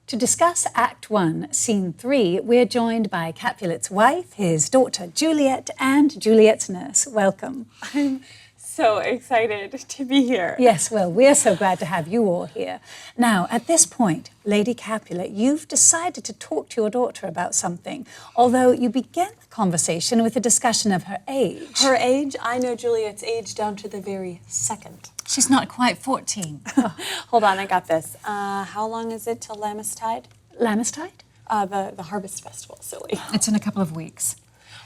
To discuss Act 1, Scene 3, we're joined by Capulet's wife, his daughter Juliet, and Juliet's nurse. Welcome. I'm so excited to be here. Yes, well, we're so glad to have you all here. Now, at this point, Lady Capulet, you've decided to talk to your daughter about something, although you began the conversation with a discussion of her age. Her age? I know Juliet's age down to the very second. She's not quite 14. Hold on, I got this. How long is it till Lammastide? Lammastide? The Harvest Festival, silly. It's in a couple of weeks.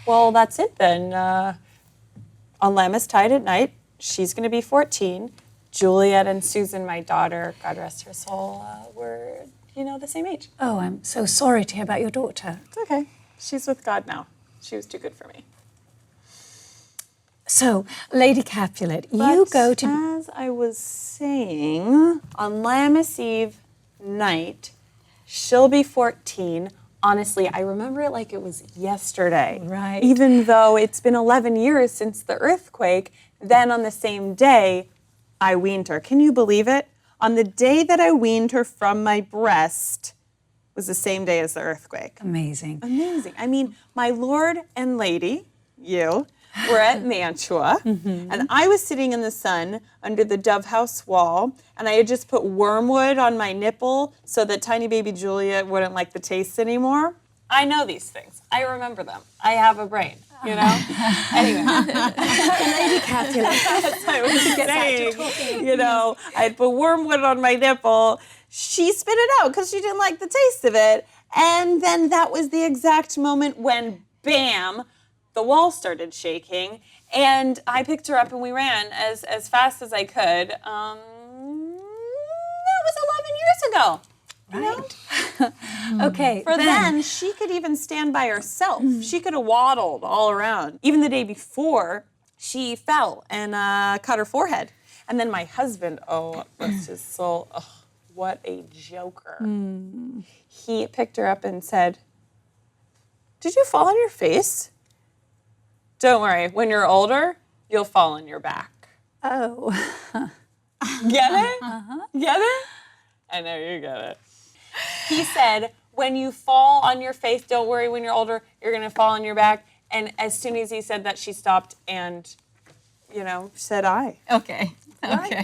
Well, that's it then. On Lammastide at night, she's going to be 14. Juliet and Susan, my daughter, God rest her soul, were, the same age. Oh, I'm so sorry to hear about your daughter. It's okay. She's with God now. She was too good for me. So, Lady Capulet, you go to... As I was saying, on Lammas Eve night, she'll be 14. Honestly, I remember it like it was yesterday. Right. Even though it's been 11 years since the earthquake, then on the same day, I weaned her. Can you believe it? On the day that I weaned her from my breast was the same day as the earthquake. Amazing. Amazing. I mean, my lord and lady, you, were at Mantua, and I was sitting in the sun under the Dove House wall, and I had just put wormwood on my nipple so that tiny baby Juliet wouldn't like the taste anymore. I know these things. I remember them. I have a brain, Anyway. Lady Capulet. As I was saying, I had put wormwood on my nipple. She spit it out because she didn't like the taste of it. And then that was the exact moment when, bam, the wall started shaking, and I picked her up and we ran as fast as I could. That was 11 years ago. Right. Okay. For then, she could even stand by herself. She could have waddled all around. Even the day before, she fell and cut her forehead. And then my husband, oh, bless his soul, what a joker. He picked her up and said, "Did you fall on your face? Don't worry, when you're older, you'll fall on your back." Oh. Get it? Get it? I know you get it. He said, when you fall on your face, don't worry, when you're older, you're going to fall on your back. And as soon as he said that, she stopped and, said I. Okay. Right. Okay.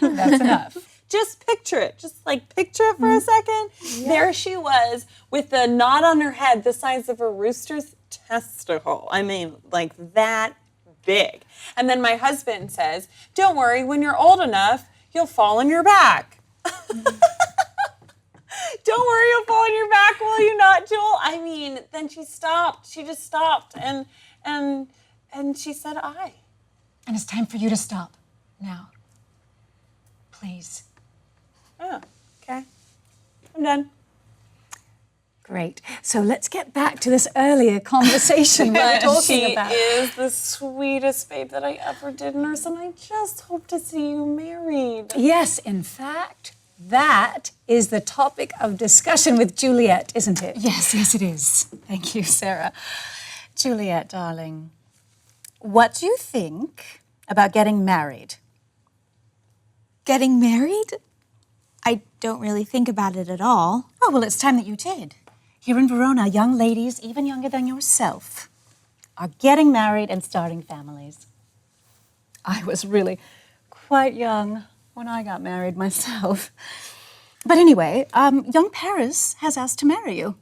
That's enough. Just picture it. Just picture it for a second. Yeah. There she was with a knot on her head the size of a rooster's testicle. I mean, that big. And then my husband says, "Don't worry, when you're old enough, you'll fall on your back." Don't worry, you'll fall on your back, will you not, Jewel? I mean, then she stopped. She just stopped and she said, "I." And it's time for you to stop now. Please. Oh, okay. I'm done. Great. So let's get back to this earlier conversation we were talking about. She is the sweetest babe that I ever did nurse, and I just hope to see you married. Yes, in fact, that is the topic of discussion with Juliet, isn't it? Yes, it is. Thank you, Sarah. Juliet, darling, what do you think about getting married? Getting married? I don't really think about it at all. Oh, well, it's time that you did. Here in Verona, young ladies, even younger than yourself, are getting married and starting families. I was really quite young when I got married myself. But anyway, young Paris has asked to marry you.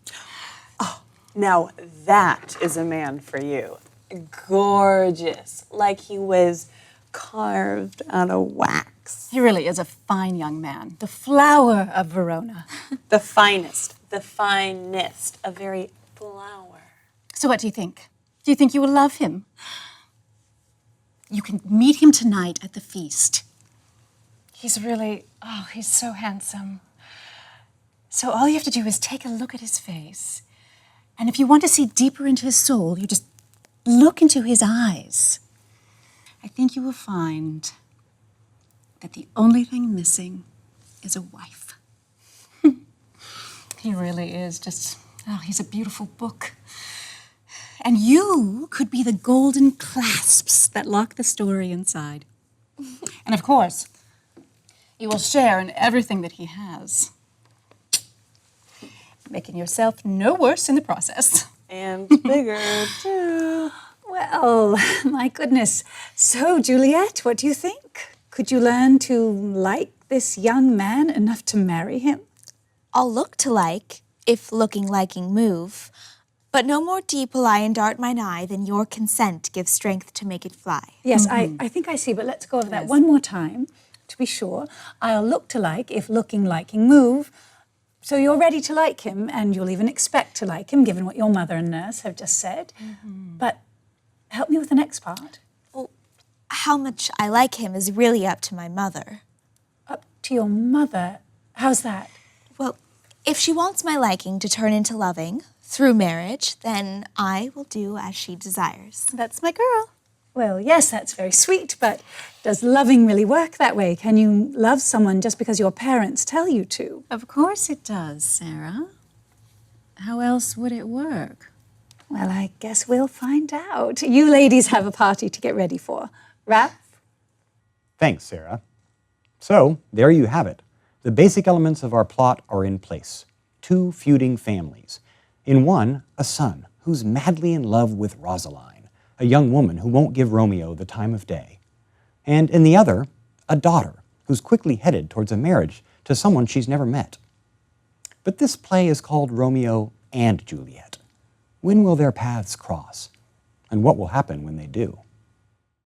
Oh, now that is a man for you. Gorgeous, like he was carved out of wax. He really is a fine young man, the flower of Verona. The finest, a very flower. So what do you think? Do you think you will love him? You can meet him tonight at the feast. He's so handsome. So all you have to do is take a look at his face. And if you want to see deeper into his soul, you just look into his eyes. I think you will find that the only thing missing is a wife. He really is he's a beautiful book. And you could be the golden clasps that lock the story inside. And of course, you will share in everything that he has. making yourself no worse in the process. And bigger, too. Well, my goodness. So, Juliet, what do you think? Could you learn to like this young man enough to marry him? I'll look to like, if looking liking move, but no more deep will I endart mine eye than your consent gives strength to make it fly. Yes, I think I see, but let's go over that one more time to be sure. I'll look to like if looking liking move. So you're ready to like him, and you'll even expect to like him, given what your mother and nurse have just said. But help me with the next part. Well, how much I like him is really up to my mother. Up to your mother? How's that? Well, if she wants my liking to turn into loving through marriage, then I will do as she desires. That's my girl. Well, yes, that's very sweet, but does loving really work that way? Can you love someone just because your parents tell you to? Of course it does, Sarah. How else would it work? Well, I guess we'll find out. You ladies have a party to get ready for. Raph? Thanks, Sarah. So, there you have it. The basic elements of our plot are in place. 2 feuding families. In one, a son who's madly in love with Rosaline, a young woman who won't give Romeo the time of day. And in the other, a daughter who's quickly headed towards a marriage to someone she's never met. But this play is called Romeo and Juliet. When will their paths cross? And what will happen when they do?